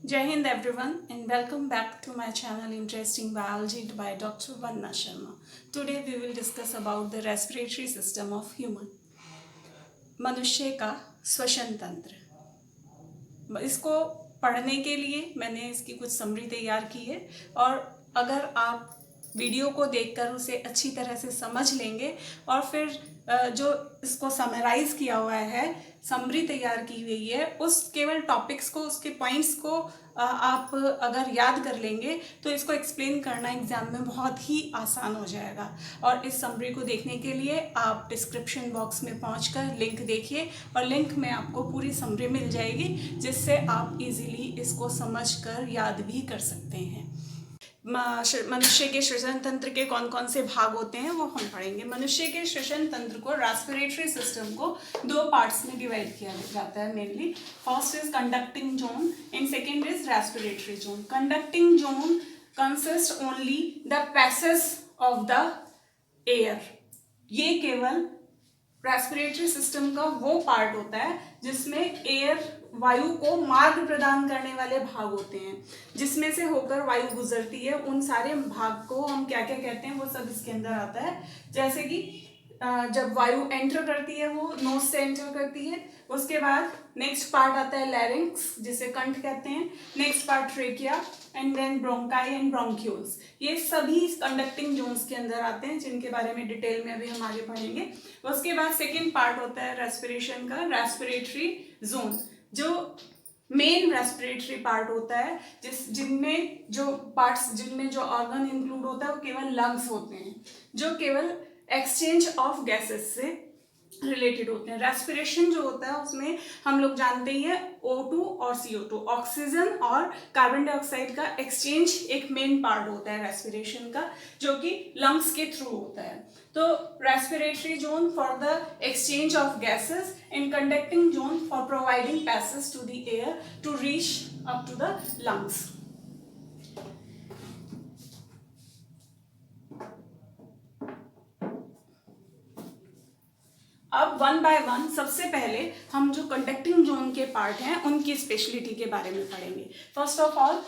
Jai Hind everyone and welcome back to my channel Interesting Biology by Dr. Vanna Sharma. Today we will discuss about the respiratory system of human. मनुष्य का श्वसन तंत्र। इसको पढ़ने के लिए मैंने इसकी कुछ समरी तैयार की है और अगर आप वीडियो को देखकर उसे अच्छी तरह से समझ लेंगे और फिर जो इसको समराइज किया हुआ है, समरी तैयार की हुई है, उस केवल टॉपिक्स को, उसके पॉइंट्स को आप अगर याद कर लेंगे तो इसको एक्सप्लेन करना एग्जाम में बहुत ही आसान हो जाएगा। और इस समरी को देखने के लिए आप डिस्क्रिप्शन बॉक्स में पहुंचकर लिंक देखिए और लिंक में आपको पूरी समरी मिल जाएगी, जिससे आप इजीली इसको समझकर याद भी कर सकते हैं। मनुष्य के श्वसन तंत्र के कौन कौन से भाग होते हैं वो हम पढ़ेंगे। मनुष्य के श्वसन तंत्र को, रेस्पिरेटरी सिस्टम को दो पार्ट्स में डिवाइड किया जाता है mainly. First is conducting zone and second is respiratory zone. Conducting zone consist only the passage of the air. ये केवल रेस्पिरेटरी सिस्टम का वो पार्ट होता है जिसमें एयर, वायु को मार्ग प्रदान करने वाले भाग होते हैं, जिसमें से होकर वायु गुजरती है। उन सारे भाग को हम क्या क्या कहते हैं वो सब इसके अंदर आता है। जैसे कि जब वायु एंटर करती है वो नोज से एंटर करती है, उसके बाद नेक्स्ट पार्ट आता है लैरिंक्स, जिसे कंठ कहते हैं। Next part trachea and then bronchi and bronchioles. ये सभी कंडक्टिंग जोन्स के अंदर आते हैं, जिनके बारे में डिटेल में अभी हम आगे पढ़ेंगे। उसके बाद सेकेंड पार्ट होता है रेस्पिरेशन का, रेस्पिरेटरी जोन, जो मेन रेस्पिरेटरी पार्ट होता है, जिनमें जो ऑर्गन इंक्लूड होता है वो केवल लंग्स होते हैं, जो केवल एक्सचेंज ऑफ गैसेस से रिलेटेड होते हैं। रेस्पिरेशन जो होता है उसमें हम लोग जानते ही हैं O2 और CO2, ऑक्सीजन और कार्बन डाइऑक्साइड का एक्सचेंज एक मेन पार्ट होता है रेस्पिरेशन का, जो कि लंग्स के थ्रू होता है। तो respiratory zone for the exchange of gases and conducting zone for providing passage to the air to reach up to the lungs. अब वन बाय वन सबसे पहले हम जो कंडक्टिंग जोन के पार्ट हैं उनकी स्पेशलिटी के बारे में पढ़ेंगे। फर्स्ट ऑफ ऑल,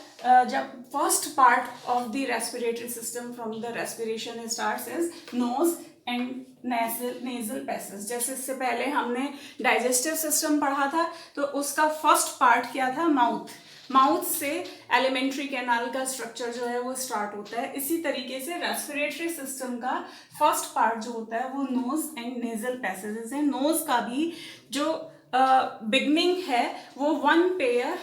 जब first part of the respiratory system from the respiration starts is nose and nasal passage. जैसे इससे पहले हमने डाइजेस्टिव सिस्टम पढ़ा था, तो उसका फर्स्ट पार्ट क्या था? माउथ। माउथ से एलिमेंट्री कैनाल का स्ट्रक्चर जो है वो स्टार्ट होता है। इसी तरीके से रेस्पिरेटरी सिस्टम का फर्स्ट पार्ट जो होता है वो नोज एंड नेजल पैसेजेस है। नोज का भी जो बिगनिंग है वो वन पेयर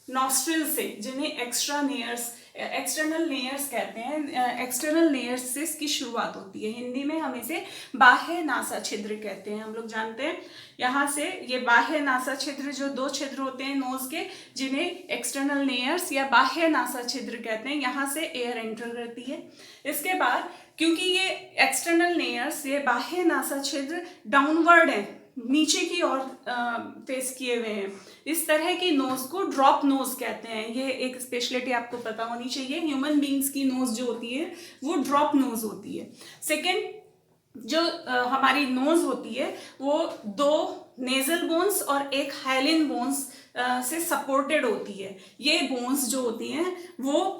नॉस्ट्रिल से, जिन्हें एक्सटर्नल लेयर्स कहते हैं, एक्सटर्नल लेयर्स से इसकी शुरुआत होती है। हिंदी में हम इसे बाह्य नासा छिद्र कहते हैं। हम लोग जानते हैं यहाँ से ये बाह्य नासा छिद्र, जो दो छिद्र होते हैं नोज के, जिन्हें एक्सटर्नल लेयर्स या बाह्य नासा छिद्र कहते हैं, यहाँ से एयर एंटर करती है। इसके बाद क्योंकि ये एक्सटर्नल लेयर्स, ये बाह्य नासा छिद्र डाउनवर्ड है, नीचे की ओर फेस किए हुए हैं, इस तरह की नोज को ड्रॉप नोज कहते हैं। ये एक स्पेशलिटी आपको पता होनी चाहिए। ह्यूमन बींग्स की नोज जो होती है वो ड्रॉप नोज होती है। सेकेंड, जो हमारी नोज होती है वो दो नेजल बोन्स और एक हाइलिन बोन्स से सपोर्टेड होती है। ये बोन्स जो होती हैं वो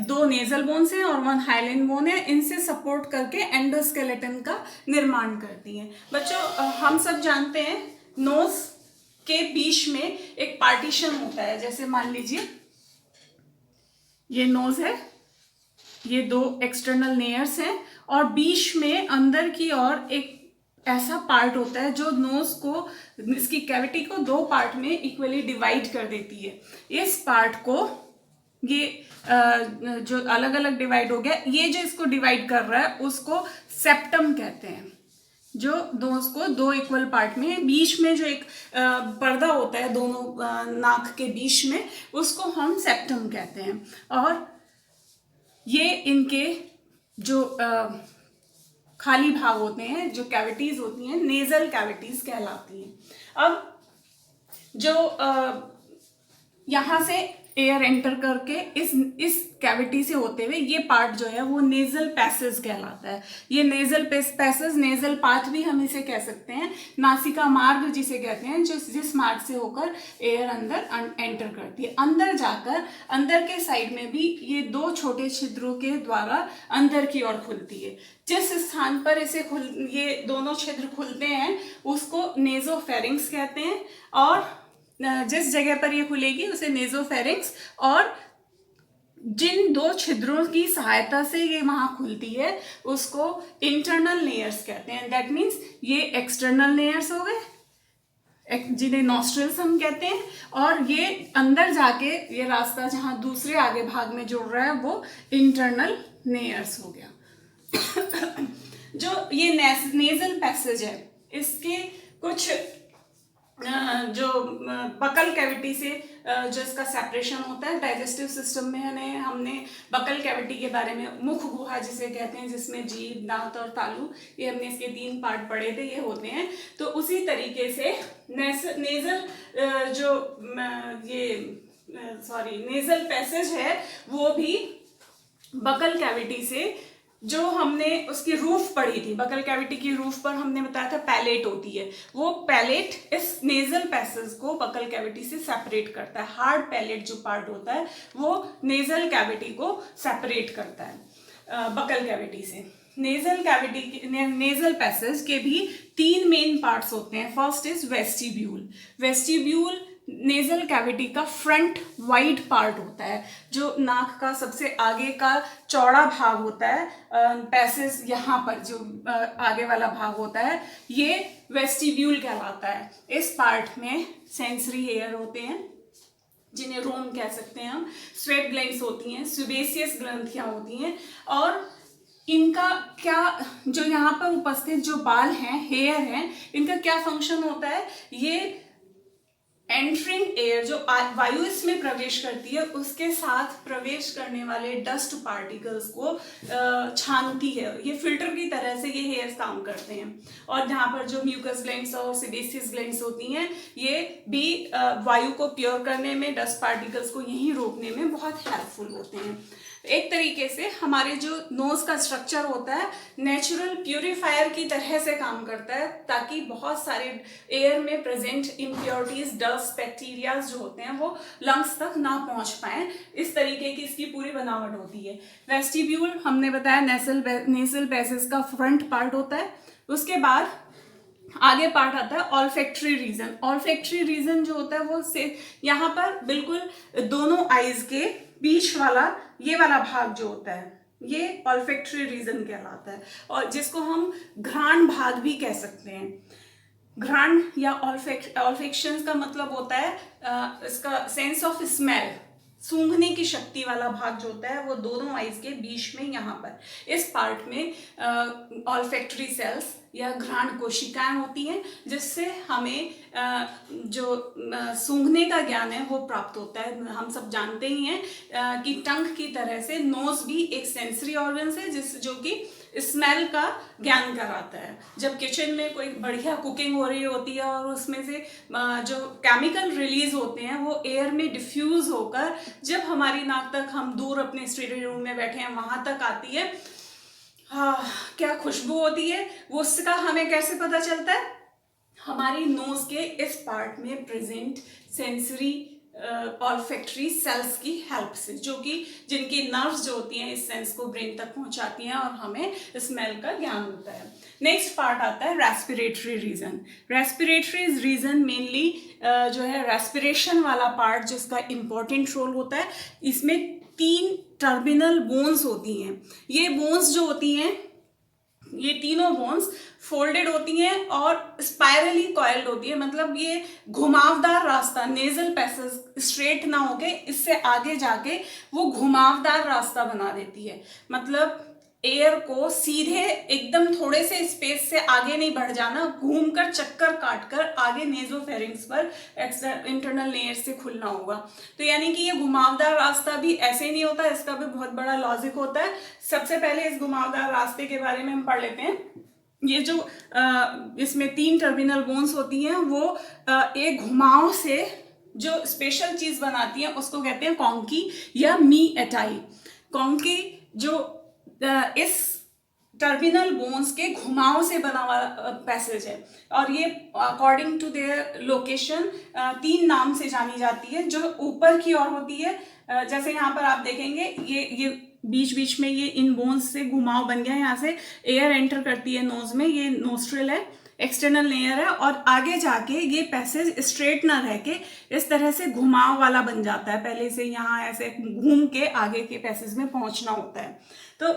दो नेजल बोन्स हैं और वन हाइलिन बोन है, इनसे सपोर्ट करके एंडोस्केलेटन का निर्माण करती हैं। बच्चों, हम सब जानते हैं नोज के बीच में एक पार्टीशन होता है। जैसे मान लीजिए ये नोज है, ये दो एक्सटर्नल लेयर्स हैं और बीच में अंदर की ओर एक ऐसा पार्ट होता है जो नोज को, इसकी कैविटी को दो पार्ट में इक्वली डिवाइड कर देती है। इस पार्ट को, ये जो अलग अलग डिवाइड हो गया, ये जो इसको डिवाइड कर रहा है उसको सेप्टम कहते हैं। जो नोज को दो इक्वल पार्ट में, बीच में जो एक पर्दा होता है दोनों नाक के बीच में, उसको हम सेप्टम कहते हैं। और ये इनके जो खाली भाग होते हैं, जो कैविटीज होती हैं, नेजल कैविटीज कहलाती हैं। अब जो यहाँ से एयर एंटर करके इस कैविटी से होते हुए ये पार्ट जो है वो नेजल पैसेज कहलाता है। ये नेजल पैसेज, नेजल पाथ भी हम इसे कह सकते हैं, नासिका मार्ग जिसे कहते हैं, जिस मार्ग से होकर एयर अंदर एंटर करती है। अंदर जाकर अंदर के साइड में भी ये 2 छोटे छिद्रों के द्वारा अंदर की ओर खुलती है। जिस स्थान पर ये दोनों छिद्र खुलते हैं उसको नेजोफेरिंक्स कहते हैं, और जिस जगह पर ये खुलेगी उसे नेजोफेरिंक्स, और जिन 2 छिद्रों की सहायता से ये वहां खुलती है उसको इंटरनल लेयर्स कहते हैं। दैट मीन्स ये एक्सटर्नल लेयर्स हो गए जिन्हें नॉस्ट्रल्स हम कहते हैं, और ये अंदर जाके ये रास्ता जहां दूसरे आगे भाग में जुड़ रहा है वो इंटरनल लेयर्स हो गया। जो ये नेजल पैसेज है इसके कुछ जो बकल कैविटी से जो इसका सेपरेशन होता है, डाइजेस्टिव सिस्टम में हमने बकल कैविटी के बारे में, मुख गुहा जिसे कहते हैं, जिसमें जीभ, दांत और तालू, ये हमने इसके 3 पार्ट पढ़े थे, ये होते हैं। तो उसी तरीके से नेजल पैसेज है वो भी बकल कैविटी से, जो हमने उसकी रूफ पढ़ी थी, बकल कैविटी की रूफ पर हमने बताया था पैलेट होती है, वो पैलेट इस नेजल पैसेज को बकल कैविटी से सेपरेट करता है। हार्ड पैलेट जो पार्ट होता है वो नेजल कैविटी को सेपरेट करता है बकल कैविटी से। नेजल पैसेज के भी 3 मेन पार्ट्स होते हैं। First is vestibule. Vestibule nasal cavity का फ्रंट वाइड पार्ट होता है, जो नाक का सबसे आगे का चौड़ा भाग होता है। पैसेज यहाँ पर जो आगे वाला भाग होता है ये वेस्टिब्यूल कहलाता है। इस पार्ट में सेंसरी हेयर होते हैं जिन्हें रोम कह सकते हैं हम, स्वेट ग्लैंड्स होती हैं, सुबेसियस ग्रंथियां होती हैं, और इनका क्या, जो यहाँ पर उपस्थित जो बाल हैं, हेयर हैं, इनका क्या फंक्शन होता है, ये एंटरिंग एयर, जो वायु इसमें प्रवेश करती है उसके साथ प्रवेश करने वाले डस्ट पार्टिकल्स को छानती है। ये फिल्टर की तरह से ये हेयर्स काम करते हैं। और जहाँ पर जो म्यूकस ग्लैंड्स और सेबेसियस ग्लैंड्स होती हैं ये भी वायु को प्योर करने में, डस्ट पार्टिकल्स को यहीं रोकने में बहुत हेल्पफुल होते हैं। एक तरीके से हमारे जो नोज का स्ट्रक्चर होता है नेचुरल प्यूरिफायर की तरह से काम करता है, ताकि बहुत सारे एयर में प्रेजेंट इम्प्योरिटीज, डस्ट, बैक्टीरियाज जो होते हैं वो लंग्स तक ना पहुंच पाए। इस तरीके की इसकी पूरी बनावट होती है। वेस्टिब्यूल हमने बताया नेजल पैसेज का फ्रंट पार्ट होता है। उसके बाद आगे पार्ट आता है ऑल्फैक्टरी रीजन। ऑल्फैक्टरी रीजन जो होता है वो यहाँ पर बिल्कुल दोनों आईज के बीच वाला ये वाला भाग जो होता है ये ऑल्फैक्टरी रीजन कहलाता है, और जिसको हम घ्राण भाग भी कह सकते हैं। घ्राण या ऑल्फैक्शन का मतलब होता है इसका सेंस ऑफ स्मेल, सूंघने की शक्ति वाला भाग जो होता है वो दोनों आईज के बीच में यहाँ पर इस पार्ट में ऑल्फैक्टरी सेल्स या घ्राण कोशिकाएं होती हैं, जिससे हमें जो सूंघने का ज्ञान है वो प्राप्त होता है। हम सब जानते ही हैं कि टंग की तरह से नोज भी एक सेंसरी ऑर्गन है जो कि स्मेल का ज्ञान कराता है। जब किचन में कोई बढ़िया कुकिंग हो रही होती है और उसमें से जो केमिकल रिलीज होते हैं वो एयर में डिफ्यूज होकर जब हमारी नाक तक, हम दूर अपने स्टडी रूम में बैठे हैं वहां तक आती है, क्या खुशबू होती है, वो उसका हमें कैसे पता चलता है? हमारी नोज के इस पार्ट में प्रेजेंट सेंसरी ऑल्फैक्टरी सेल्स की हेल्प से, जो कि जिनकी नर्व्स जो होती हैं इस सेंस को ब्रेन तक पहुंचाती हैं और हमें स्मेल का ज्ञान होता है। नेक्स्ट पार्ट आता है respiratory reason. Respiratory reason mainly जो है रेस्पिरेशन वाला पार्ट, जिसका इम्पोर्टेंट रोल होता है। इसमें 3 टर्मिनल बोन्स होती हैं। ये बोन्स जो होती हैं, ये तीनों बोन्स फोल्डेड होती हैं और स्पाइरली कॉइल्ड होती है। मतलब ये घुमावदार रास्ता, नेजल पैसेज स्ट्रेट ना होके इससे आगे जाके वो घुमावदार रास्ता बना देती है। मतलब एयर को सीधे एकदम थोड़े से स्पेस से आगे नहीं बढ़ जाना, घूमकर चक्कर काटकर आगे नेजोफेरिंक्स पर इंटरनल लेयर से खुलना होगा। तो यानी कि ये घुमावदार रास्ता भी ऐसे नहीं होता, इसका भी बहुत बड़ा लॉजिक होता है। सबसे पहले इस घुमावदार रास्ते के बारे में हम पढ़ लेते हैं। ये जो इसमें 3 टर्मिनल बोन्स होती हैं वो एक घुमाव से जो स्पेशल चीज बनाती है उसको कहते हैं कॉन्की या मी एटाई। कॉन्की जो इस टर्मिनल बोन्स के घुमाव से बना हुआ पैसेज है, और ये अकॉर्डिंग टू देयर लोकेशन 3 नाम से जानी जाती है। जो ऊपर की ओर होती है, जैसे यहाँ पर आप देखेंगे ये बीच बीच में ये इन बोन्स से घुमाव बन गया है, यहाँ से एयर एंटर करती है नोज में, ये नोस्ट्रिल है, एक्सटर्नल लेयर है, और आगे जाके ये पैसेज स्ट्रेट ना रह के इस तरह से घुमाव वाला बन जाता है। पहले से यहाँ ऐसे घूम के आगे के पैसेज में पहुंचना होता है। तो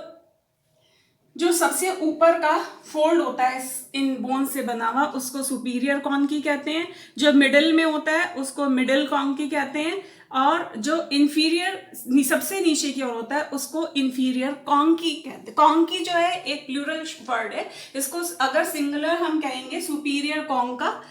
जो सबसे ऊपर का फोल्ड होता है इन बोन से बना हुआ उसको सुपीरियर कॉन्की कहते हैं, जो मिडिल में होता है उसको मिडिल कॉन्की कहते हैं, और जो इंफीरियर सबसे नीचे की ओर होता है उसको इंफीरियर कॉन्की कहते हैं। कॉन्की जो है एक प्लूरल वर्ड है, इसको अगर सिंगुलर हम कहेंगे सुपीरियर कॉन्का,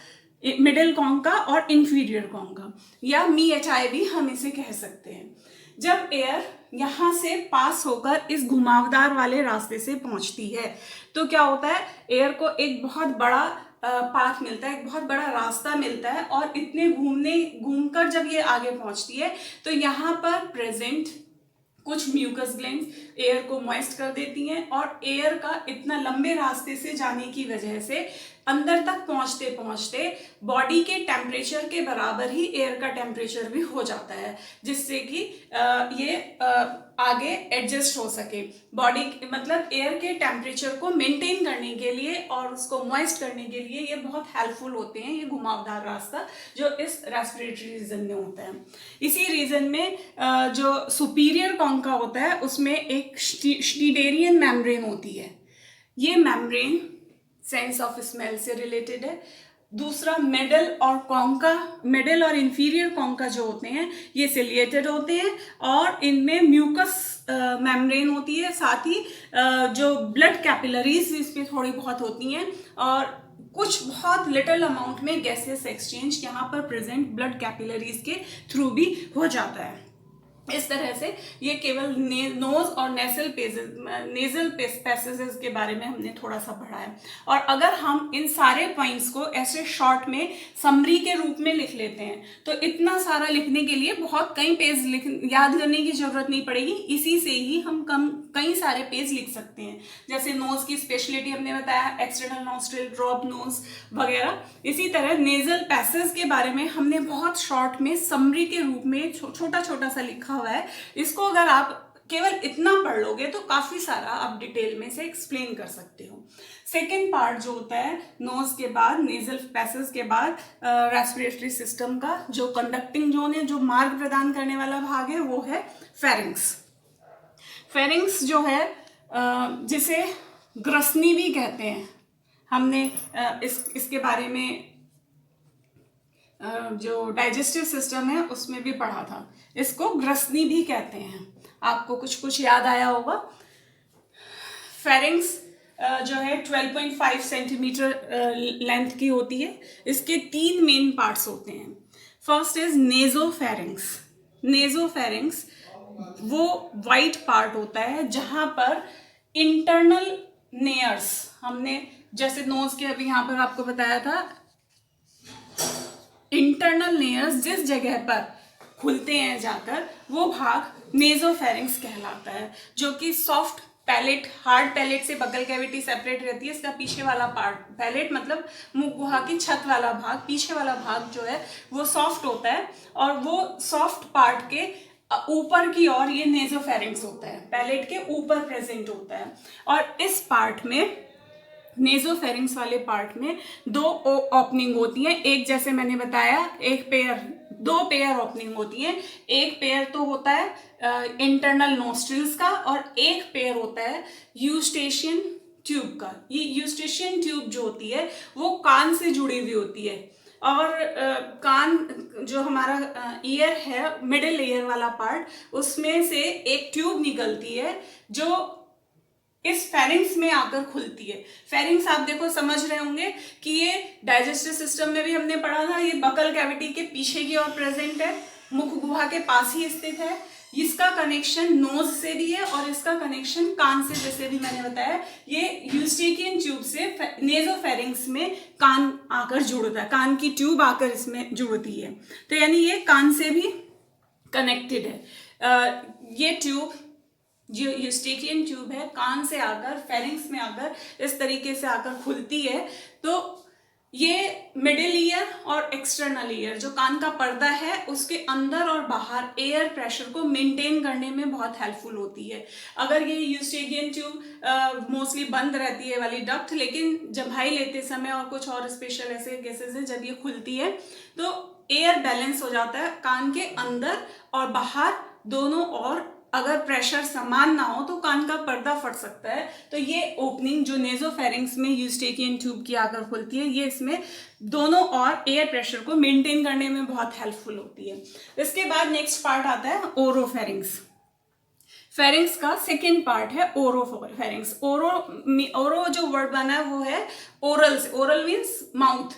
मिडिल कॉन्का और इंफीरियर कॉन्का, या मी एच आई भी हम इसे कह सकते हैं। जब एयर यहाँ से पास होकर इस घुमावदार वाले रास्ते से पहुंचती है तो क्या होता है, एयर को एक बहुत बड़ा पाथ मिलता है, एक बहुत बड़ा रास्ता मिलता है, और इतने घूमकर जब ये आगे पहुंचती है तो यहाँ पर प्रेजेंट कुछ म्यूकस ग्लैंड्स एयर को मॉइस्ट कर देती हैं, और एयर का इतना लंबे रास्ते से जाने की वजह से अंदर तक पहुंचते पहुंचते बॉडी के टेम्परेचर के बराबर ही एयर का टेम्परेचर भी हो जाता है, जिससे कि ये आगे एडजस्ट हो सके। बॉडी मतलब एयर के टेम्परेचर को मेंटेन करने के लिए और उसको मॉइस्ट करने के लिए ये बहुत हेल्पफुल होते हैं, ये घुमावदार रास्ता जो इस रेस्पिरेटरी रीजन में होता है। इसी रीजन में जो सुपीरियर कॉन्का होता है उसमें एक श्नीडेरियन मेम्ब्रेन होती है। ये मेम्ब्रेन सेंस ऑफ स्मेल से रिलेटेड है। दूसरा मिडल और इंफीरियर कॉन्का जो होते हैं ये सिलिएटेड होते हैं, और इनमें म्यूकस मेम्ब्रेन होती है, साथ ही जो ब्लड कैपिलरीज इस पर थोड़ी बहुत होती हैं, और कुछ बहुत लिटिल अमाउंट में गैसेस एक्सचेंज यहाँ पर प्रेजेंट ब्लड कैपिलरीज के थ्रू भी हो जाता है। इस तरह से ये केवल नोज और नेजल पैसेजेस के बारे में हमने थोड़ा सा पढ़ा है। और अगर हम इन सारे पॉइंट्स को ऐसे शॉर्ट में समरी के रूप में लिख लेते हैं तो इतना सारा लिखने के लिए बहुत कई पेज याद करने की जरूरत नहीं पड़ेगी, इसी से ही हम कई सारे पेज लिख सकते हैं। जैसे नोज की स्पेशलिटी हमने बताया, एक्सटर्नल नॉस्ट्रिल, ड्रॉप नोज वगैरह। इसी तरह नेजल पैसेज के बारे में हमने बहुत शॉर्ट में समरी के रूप में छोटा छोटा सा लिखा हुआ है। इसको अगर आप केवल इतना पढ़ लोगे तो काफी सारा आप डिटेल में से एक्सप्लेन कर सकते हो। सेकेंड पार्ट जो होता है नोज के बाद, नेजल पैसेज के बाद रेस्पिरेटरी सिस्टम का जो कंडक्टिंग जोन है, जो मार्ग प्रदान करने वाला भाग है, वो है फेरिंग्स। फेरिंग्स जो है जिसे ग्रसनी भी कहते हैं, हमने इसके बारे में जो डाइजेस्टिव सिस्टम है उसमें भी पढ़ा था। इसको ग्रसनी भी कहते हैं, आपको कुछ याद आया होगा। फेरिंग्स जो है 12.5 सेंटीमीटर लेंथ की होती है। इसके 3 मेन पार्ट्स होते हैं। First is nasopharynx. नेजोफेरिंग्स वो वाइट पार्ट होता है जहां पर इंटरनल नेयर्स, हमने जैसे नोज के अभी यहाँ पर आपको बताया था, इंटरनल नेयर्स जिस जगह पर खुलते हैं जाकर वो भाग नेजोफेरिंग्स कहलाता है, जो कि सॉफ्ट पैलेट, हार्ड पैलेट से बगल कैविटी सेपरेट रहती है। इसका पीछे वाला पार्ट, पैलेट मतलब मुंह गुहा की छत वाला भाग, पीछे वाला भाग जो है वो सॉफ्ट होता है, और वो सॉफ्ट पार्ट के ऊपर की ओर ये नेजोफेरिंग्स होता है, पैलेट के ऊपर प्रेजेंट होता है। और इस पार्ट में, नेजोफेरिंग्स वाले पार्ट में 2 ओपनिंग होती हैं। एक जैसे मैंने बताया, दो पेयर ओपनिंग होती हैं। एक पेयर तो होता है इंटरनल नोस्ट्रिल्स का, और एक पेयर होता है यूस्टेशियन ट्यूब का। ये यूस्टेशियन ट्यूब जो होती है वो कान से जुड़ी हुई होती है, और कान जो हमारा ईयर है, मिडिल ईयर वाला पार्ट, उसमें से एक ट्यूब निकलती है जो इस फेरिंग्स में आकर खुलती है। फेरिंग्स आप देखो समझ रहे होंगे कि ये डाइजेस्टिव सिस्टम में भी हमने पढ़ा था, ये बकल कैविटी के पीछे की ओर प्रेजेंट है, मुख गुहा के पास ही स्थित है। इसका कनेक्शन नोज से भी है और इसका कनेक्शन कान से, जैसे भी मैंने बताया, ये यूस्टेकियन ट्यूब से नेजोफेरिंक्स में कान आकर जुड़ता है, कान की ट्यूब आकर इसमें जुड़ती है। तो यानी ये कान से भी कनेक्टेड है। ये ट्यूब जो यूस्टेकियन ट्यूब है कान से आकर फेरिंक्स में आकर इस तरीके से आकर खुलती है। तो ये मिडिल ईयर और एक्सटर्नल ईयर जो कान का पर्दा है उसके अंदर और बाहर एयर प्रेशर को मेंटेन करने में बहुत हेल्पफुल होती है। अगर ये यूस्टेकियन ट्यूब मोस्टली बंद रहती है वाली डक्ट, लेकिन जम्हाई लेते समय और कुछ और स्पेशल ऐसे केसेस हैं जब ये खुलती है तो एयर बैलेंस हो जाता है कान के अंदर और बाहर दोनों, और अगर प्रेशर समान ना हो तो कान का पर्दा फट सकता है। तो ये ओपनिंग जो नेजोफेरिंक्स में यूस्टेकियन ट्यूब की आकर खुलती है, ये इसमें दोनों और एयर प्रेशर को मेंटेन करने में बहुत हेल्पफुल होती है। इसके बाद नेक्स्ट पार्ट आता है ओरोफेरिंक्स। फेरिंक्स का सेकेंड पार्ट है ओरोफेरिंक्स। ओरो जो वर्ड बना है वो है ओरल से, oral means mouth,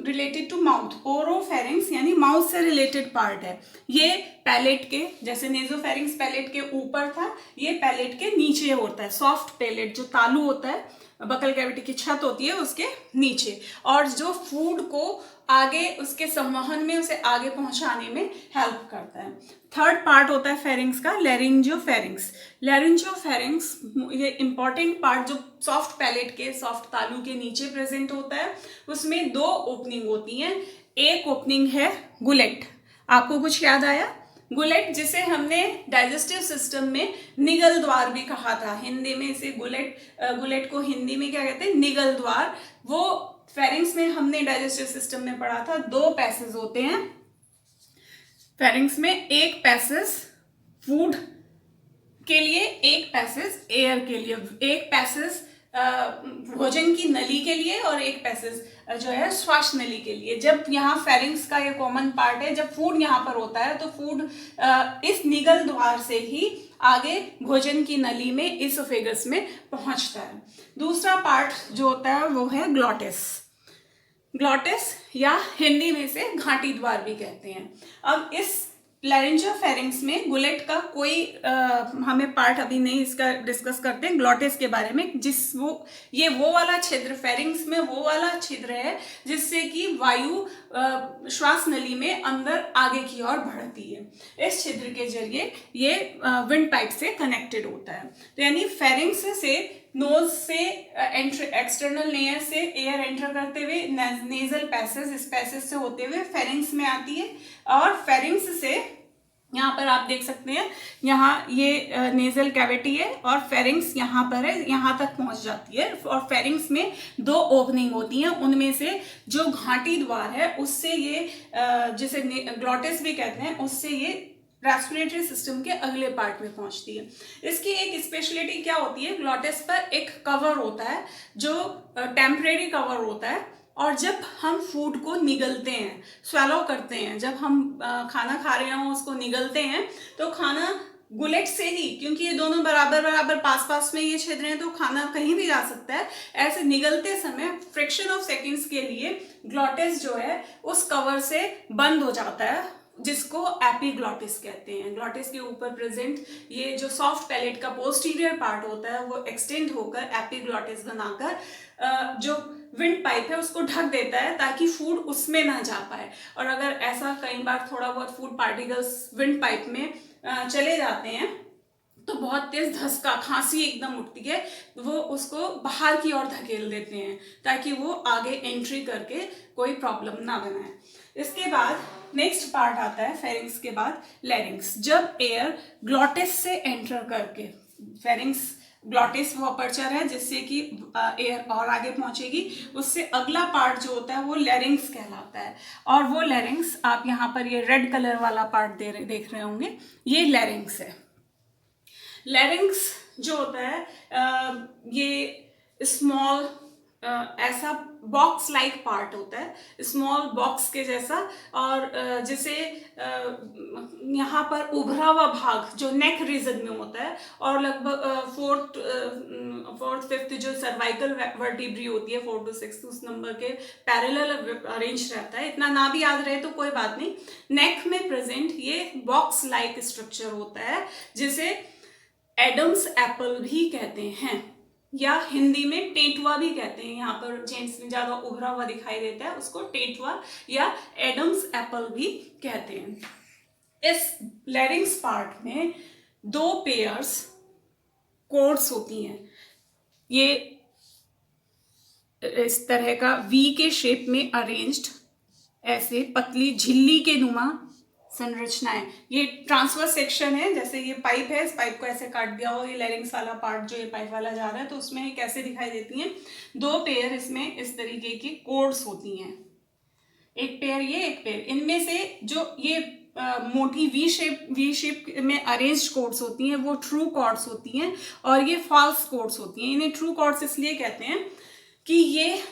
related to mouth. Oropharynx यानी माउथ से रिलेटेड पार्ट है। ये पैलेट के, जैसे नेजोफेरिंक्स पैलेट के ऊपर था, ये पैलेट के नीचे होता है। सॉफ्ट पैलेट जो तालू होता है, बकल कैविटी की छत होती है उसके नीचे, और जो फूड को आगे उसके संवहन में, उसे आगे पहुंचाने में हेल्प करता है। थर्ड पार्ट होता है फेरिंक्स का लैरिंजियोफेरिंक्स। लैरिंजियोफेरिंक्स ये इंपॉर्टेंट पार्ट जो सॉफ्ट पैलेट के, सॉफ्ट तालू के नीचे प्रेजेंट होता है। उसमें दो ओपनिंग होती हैं। एक ओपनिंग है गुलेट। आपको कुछ याद आया? गुलेट, जिसे हमने डाइजेस्टिव सिस्टम में निगल द्वार भी कहा था, हिंदी में इसे गुलेट को हिंदी में क्या कहते हैं? निगल द्वार। वो फेरिंक्स में हमने डाइजेस्टिव सिस्टम में पढ़ा था। दो पैसेज होते हैं फेरिंक्स में, एक पैसेज फूड के लिए, एक पैसेज एयर के लिए, एक पैसेज भोजन की नली के लिए और एक पैसेज जो है श्वास नली के लिए। जब यहाँ फेरिंक्स का ये कॉमन पार्ट है, जब फूड यहाँ पर होता है तो फूड इस निगल द्वार से ही आगे भोजन की नली में, इसोफेगस में पहुंचता है। दूसरा पार्ट जो होता है वो है ग्लॉटिस। ग्लॉटिस या हिंदी में से घाटी द्वार भी कहते हैं। अब इस लैरिंजियोफेरिंक्स में गुलेट का कोई हमें पार्ट अभी नहीं इसका डिस्कस करते हैं ग्लॉटिस के बारे में, ये वो वाला छिद्र, फेरिंक्स में वो वाला छिद्र है जिससे कि वायु श्वास नली में अंदर आगे की ओर बढ़ती है। इस छिद्र के जरिए ये विंड पाइप से कनेक्टेड होता है। तो यानी फेरिंक्स से, नोज से एक्सटर्नल लेयर से एयर एंटर करते हुए नेजल पैसेज, इस पैसेज से होते हुए फेरिंक्स में आती है, और फेरिंक्स से यहाँ पर आप देख सकते हैं, यहाँ ये नेजल कैविटी है और फेरिंक्स यहाँ पर है, यहाँ तक पहुँच जाती है। और फेरिंक्स में दो ओपनिंग होती हैं, उनमें से जो घाटी द्वार है उससे ये जिसे ग्लॉटिस भी कहते हैं, उससे ये रेस्पिरेटरी सिस्टम के अगले पार्ट में पहुंचती है। इसकी एक स्पेशलिटी क्या होती है? ग्लॉटिस पर एक कवर होता है जो टेम्परेरी कवर होता है, और जब हम फूड को निगलते हैं, स्वैलो करते हैं, जब हम खाना खा रहे हों उसको निगलते हैं, तो खाना गुलेट से ही, क्योंकि ये दोनों बराबर बराबर पास पास में ये छिद्र हैं तो खाना कहीं भी जा सकता है। ऐसे निगलते समय फ्रैक्शन ऑफ सेकंड्स के लिए ग्लॉटिस जो है उस कवर से बंद हो जाता है, जिसको एपीग्लॉटिस कहते हैं। ग्लॉटिस के ऊपर प्रेजेंट ये जो सॉफ्ट पैलेट का पोस्टीरियर पार्ट होता है वो एक्सटेंड होकर एपीग्लॉटिस बनाकर जो विंड पाइप है उसको ढक देता है ताकि फूड उसमें ना जा पाए। और अगर ऐसा कई बार थोड़ा बहुत फूड पार्टिकल्स विंड पाइप में चले जाते हैं तो बहुत तेज धसका, खांसी एकदम उठती है, वो उसको बाहर की ओर धकेल देते हैं ताकि वो आगे एंट्री करके कोई प्रॉब्लम ना बनाए। इसके बाद नेक्स्ट पार्ट आता है फेरिंक्स के बाद लैरिंक्स। जब एयर ग्लॉटिस से एंटर करके, फेरिंक्स ग्लॉटिस वो अपर्चर है जिससे कि एयर और आगे पहुंचेगी, उससे अगला पार्ट जो होता है वो लैरिंक्स कहलाता है। और वो लैरिंक्स आप यहाँ पर ये रेड कलर वाला पार्ट देख रहे होंगे, ये लैरिंक्स है। लैरिंक्स जो होता है ये स्मॉल ऐसा बॉक्स लाइक पार्ट होता है, स्मॉल बॉक्स के जैसा, और जिसे यहाँ पर उभरा हुआ भाग जो नेक रीजन में होता है, और लगभग फोर्थ फिफ्थ जो सर्वाइकल वर्टिब्री होती है 4 to 6 उस नंबर के पैरेलल अरेंज रहता है। इतना ना भी याद रहे तो कोई बात नहीं। नेक में प्रेजेंट ये बॉक्स लाइक स्ट्रक्चर होता है जिसे एडम्स एप्पल भी कहते हैं, या हिंदी में टेंटुआ भी कहते हैं। यहाँ पर जेंट्स में ज्यादा उभरा हुआ दिखाई देता है, उसको टेंटुआ या एडम्स एप्पल भी कहते हैं। इस लैरिंग्स पार्ट में 2 पेयर्स कॉर्ड्स होती हैं। ये इस तरह का वी के शेप में अरेंज्ड ऐसे पतली झिल्ली के नुमा संरचनाएं। ये ट्रांसवर्स सेक्शन है, जैसे ये पाइप है, इस पाइप को ऐसे काट दिया हो, ये लैरिंग्स वाला पार्ट जो ये पाइप वाला जा रहा है, तो उसमें ये कैसे दिखाई देती हैं, 2 पेयर इसमें इस तरीके की कॉर्ड्स होती हैं, एक पेयर ये, एक पेयर। इनमें से जो ये मोटी वी शेप में अरेंज्ड कॉर्ड्स होती हैं वो ट्रू कॉर्ड्स होती हैं, और ये फॉल्स कॉर्ड्स होती हैं। इन्हें ट्रू कॉर्ड्स इसलिए कहते हैं कि ये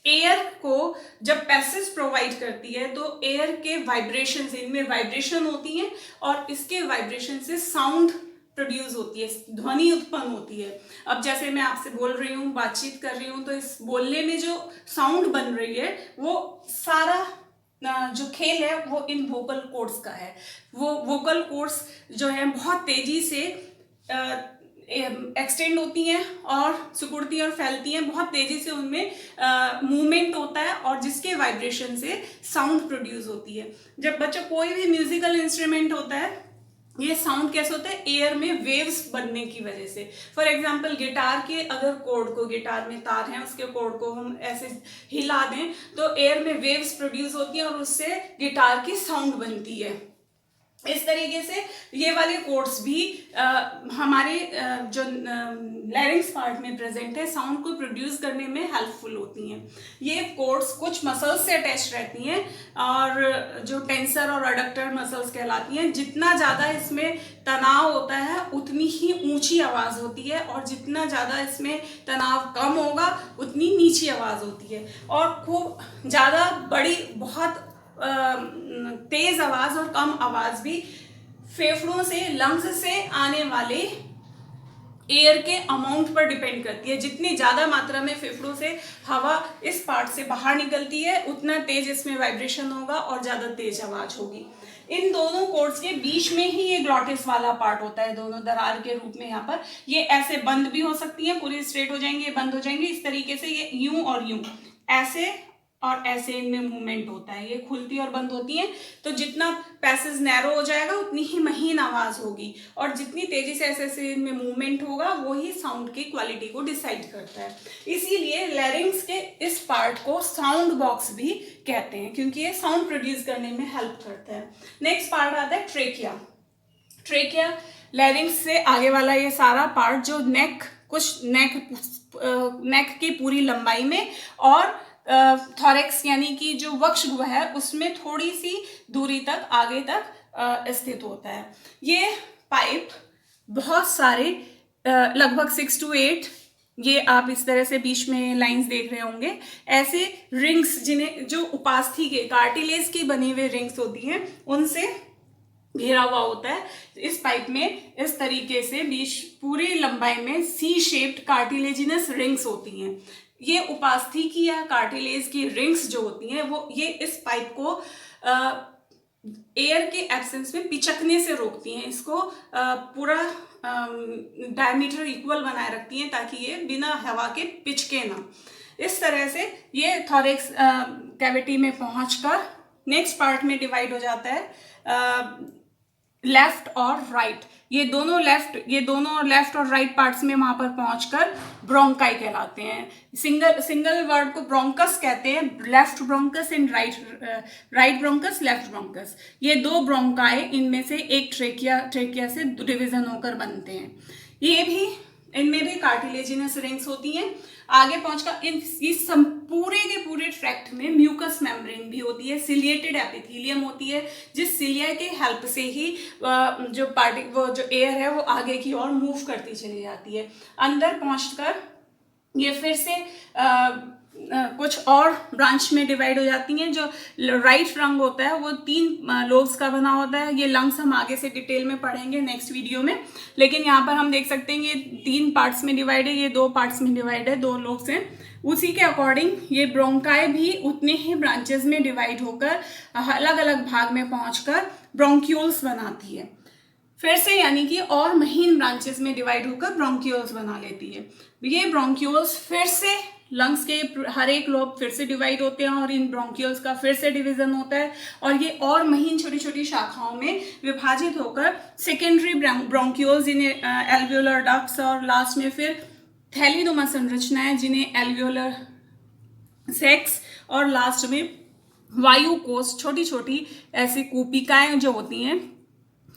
एयर को जब पैसेज प्रोवाइड करती है तो एयर के वाइब्रेशन से, इनमें वाइब्रेशन होती है और इसके वाइब्रेशन से साउंड प्रोड्यूस होती है, ध्वनि उत्पन्न होती है। अब जैसे मैं आपसे बोल रही हूँ, बातचीत कर रही हूँ, तो इस बोलने में जो साउंड बन रही है वो सारा जो खेल है वो इन वोकल कॉर्ड्स का है। वो वोकल कॉर्ड्स जो है बहुत तेजी से एक्सटेंड होती हैं और सिकुड़ती हैं और फैलती हैं, बहुत तेजी से उनमें मूवमेंट होता है, और जिसके वाइब्रेशन से साउंड प्रोड्यूस होती है। जब बच्चा कोई भी म्यूजिकल इंस्ट्रूमेंट होता है, ये साउंड कैसे होता है, एयर में वेव्स बनने की वजह से। फॉर एग्जांपल गिटार के अगर कॉर्ड को, गिटार में तार हैं, उसके कॉर्ड को हम ऐसे हिला दें तो एयर में वेव्स प्रोड्यूस होती हैं और उससे गिटार की साउंड बनती है। इस तरीके से ये वाले कॉर्ड्स भी हमारे जो लैरिंग्स पार्ट में प्रेजेंट है, साउंड को प्रोड्यूस करने में हेल्पफुल होती हैं। ये कॉर्ड्स कुछ मसल्स से अटैच रहती हैं, और जो टेंसर और अडक्टर मसल्स कहलाती हैं। जितना ज़्यादा इसमें तनाव होता है उतनी ही ऊंची आवाज़ होती है, और जितना ज़्यादा इसमें तनाव कम होगा उतनी नीची आवाज़ होती है। और खूब ज़्यादा बड़ी, बहुत तेज आवाज और कम आवाज भी फेफड़ों से, लंग्स से आने वाले एयर के अमाउंट पर डिपेंड करती है। जितनी ज्यादा मात्रा में फेफड़ों से हवा इस पार्ट से बाहर निकलती है उतना तेज इसमें वाइब्रेशन होगा और ज्यादा तेज आवाज होगी। इन दोनों कॉर्ड्स के बीच में ही ये ग्लॉटिस वाला पार्ट होता है, दोनों दरार के रूप में। यहाँ पर ये ऐसे बंद भी हो सकती है, पूरी स्ट्रेट हो जाएंगे, बंद हो जाएंगे, इस तरीके से ये यूं और यूं, ऐसे और ऐसे इनमें मूवमेंट होता है। ये खुलती और बंद होती हैं, तो जितना पैसेज नैरो हो जाएगा उतनी ही महीन आवाज होगी, और जितनी तेजी से ऐसे ऐसे इनमें मूवमेंट होगा वही साउंड की क्वालिटी को डिसाइड करता है। इसीलिए लैरिंग्स के इस पार्ट को साउंड बॉक्स भी कहते हैं, क्योंकि ये साउंड प्रोड्यूस करने में हेल्प करता है। नेक्स्ट पार्ट आता है ट्रेकिया। ट्रेकिया लैरिंग्स से आगे वाला ये सारा पार्ट जो नेक की पूरी लंबाई में और थॉरेक्स यानी कि जो वक्षगुह है उसमें थोड़ी सी दूरी तक आगे तक स्थित होता है। ये पाइप बहुत सारे लगभग 6 to 8, ये आप इस तरह से बीच में लाइंस देख रहे होंगे, ऐसे रिंग्स जिन्हें, जो उपास्थि के कार्टिलेज की बनी हुई रिंग्स होती हैं, उनसे घेरा हुआ होता है। इस पाइप में इस तरीके से बीच पूरी लंबाई में सी शेप्ड कार्टिलेजिनस रिंग्स होती हैं। ये उपास्थि की या कार्टिलेज की रिंग्स जो होती हैं वो ये इस पाइप को एयर के एब्सेंस में पिचकने से रोकती हैं, इसको पूरा डायमीटर इक्वल बनाए रखती हैं ताकि ये बिना हवा के पिचके ना। इस तरह से ये थॉरेक्स कैविटी में पहुंचकर नेक्स्ट पार्ट में डिवाइड हो जाता है, लेफ्ट और राइट। ये दोनों लेफ्ट और राइट पार्ट्स में वहां पर पहुंचकर ब्रोंकाई कहलाते हैं। सिंगल वर्ड को ब्रोंकस कहते हैं, left bronchus and right bronchus, left bronchus. ये 2 ब्रोंकाई, इनमें से एक ट्रेकिया से डिवीजन होकर बनते हैं। ये भी, इनमें भी कार्टिलेजिनस रिंग्स होती हैं। आगे पहुंचकर इस पूरे के पूरे ट्रैक्ट में म्यूकस मेम्ब्रेन भी होती है, सिलिएटेड एपिथेलियम होती है, जिस सिलिया के हेल्प से ही जो एयर है वो आगे की ओर मूव करती चली जाती है। अंदर पहुंचकर ये फिर से कुछ और ब्रांच में डिवाइड हो जाती हैं। जो राइट लंग होता है वो 3 लोब्स का बना होता है। ये लंग्स हम आगे से डिटेल में पढ़ेंगे नेक्स्ट वीडियो में, लेकिन यहाँ पर हम देख सकते हैं ये 3 पार्ट्स में डिवाइड है, ये 2 पार्ट्स में डिवाइड है, 2 लोब्स हैं। उसी के अकॉर्डिंग ये ब्रोंकाई भी उतने ही ब्रांचेस में डिवाइड होकर अलग अलग भाग में पहुंचकर ब्रोंक्यूल्स बनाती है। फिर से यानी कि और महीन ब्रांचेस में डिवाइड होकर ब्रोंक्यूल्स बना लेती है। ये ब्रोंक्यूल्स फिर से लंग्स के हर एक लोब फिर से डिवाइड होते हैं और इन ब्रोंक्यूल्स का फिर से डिवीजन होता है और ये और महीन छोटी छोटी शाखाओं में विभाजित होकर सेकेंडरी ब्रोंक्यूल्स जिन्हें एल्वियोलर डक्ट्स और लास्ट में फिर थैलीनुमा संरचनाएं जिन्हें एल्वियोलर सेक्स और लास्ट में वायु कोष छोटी छोटी ऐसी कूपिकाएं जो होती हैं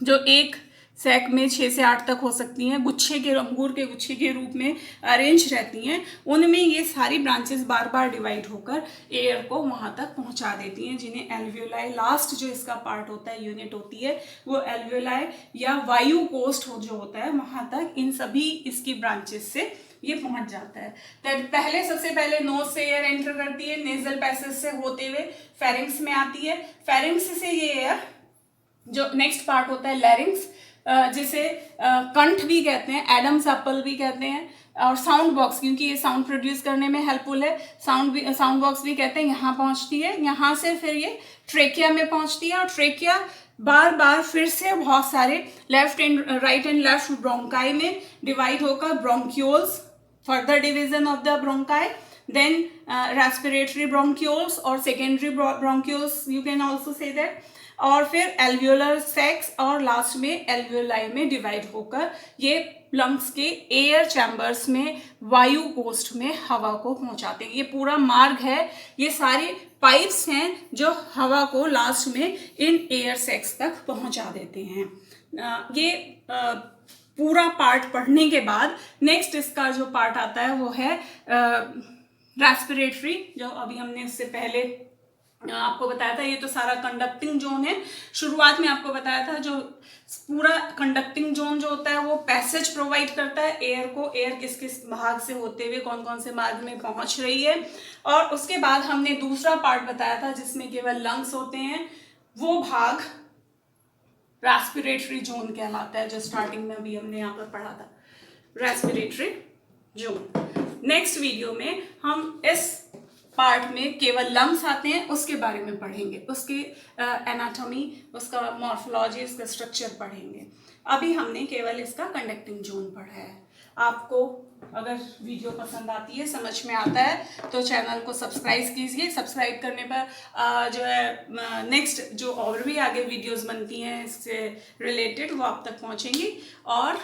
जो एक सैक में 6 से 8 तक हो सकती हैं, गुच्छे के अंगूर के गुच्छे के रूप में अरेंज रहती हैं। उनमें ये सारी ब्रांचेस बार बार डिवाइड होकर एयर को वहाँ तक पहुँचा देती हैं जिन्हें एल्वियोलाई, लास्ट जो इसका पार्ट होता है यूनिट होती है वो एल्वियोलाई या वायु कोष्ठ जो होता है वहाँ तक इन सभी इसकी ब्रांचेस से ये पहुंच जाता है। सबसे पहले नोज से एयर एंटर करती है, नेजल पैसेज से होते हुए फेरिंक्स में आती है। फेरिंक्स से ये एयर जो नेक्स्ट पार्ट होता है लैरिंक्स, जिसे कंठ भी कहते हैं, एडम्स एप्पल भी कहते हैं, और साउंड बॉक्स क्योंकि ये साउंड प्रोड्यूस करने में हेल्पफुल है, साउंड बॉक्स भी कहते हैं, यहाँ पहुँचती है। यहाँ से फिर ये ट्रेकिया में पहुँचती है और ट्रेकिया बार बार फिर से बहुत सारे राइट एंड लेफ्ट ब्रोंकाई में डिवाइड होकर bronchioles, further division of the bronchi, then respiratory bronchioles or secondary bronchioles you can also say that, और फिर एल्वियोलर सेक्स और लास्ट में एल्वियोलाई में डिवाइड होकर ये लंग्स के एयर चैम्बर्स में वायु कोष्ठ में हवा को पहुंचाते हैं। ये पूरा मार्ग है, ये सारे पाइप्स हैं जो हवा को लास्ट में इन एयर सेक्स तक पहुंचा देते हैं। ये पूरा पार्ट पढ़ने के बाद नेक्स्ट इसका जो पार्ट आता है वो है रेस्पिरेटरी, जो अभी हमने इससे पहले आपको बताया था। ये तो सारा कंडक्टिंग जोन है। शुरुआत में आपको बताया था जो पूरा कंडक्टिंग जोन जो होता है वो पैसेज प्रोवाइड करता है एयर को, एयर किस किस भाग से होते हुए कौन कौन से मार्ग में पहुंच रही है। और उसके बाद हमने दूसरा पार्ट बताया था जिसमें केवल लंग्स होते हैं, वो भाग रेस्पिरेटरी जोन कहलाता है, जो स्टार्टिंग में अभी हमने यहाँ पर पढ़ा था, रेस्पिरेटरी जोन। नेक्स्ट वीडियो में हम इस पार्ट में केवल लंग्स आते हैं उसके बारे में पढ़ेंगे, उसके एनाटॉमी, उसका मॉर्फोलॉजी, उसका स्ट्रक्चर पढ़ेंगे। अभी हमने केवल इसका कंडक्टिंग जोन पढ़ा है। आपको अगर वीडियो पसंद आती है, समझ में आता है तो चैनल को सब्सक्राइब कीजिए। सब्सक्राइब करने पर जो है नेक्स्ट जो और भी आगे वीडियोस बनती हैं इससे रिलेटेड वो आप तक पहुंचेंगी। और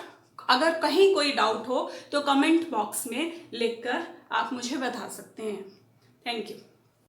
अगर कहीं कोई डाउट हो तो कमेंट बॉक्स में लिखकर आप मुझे बता सकते हैं। Thank you.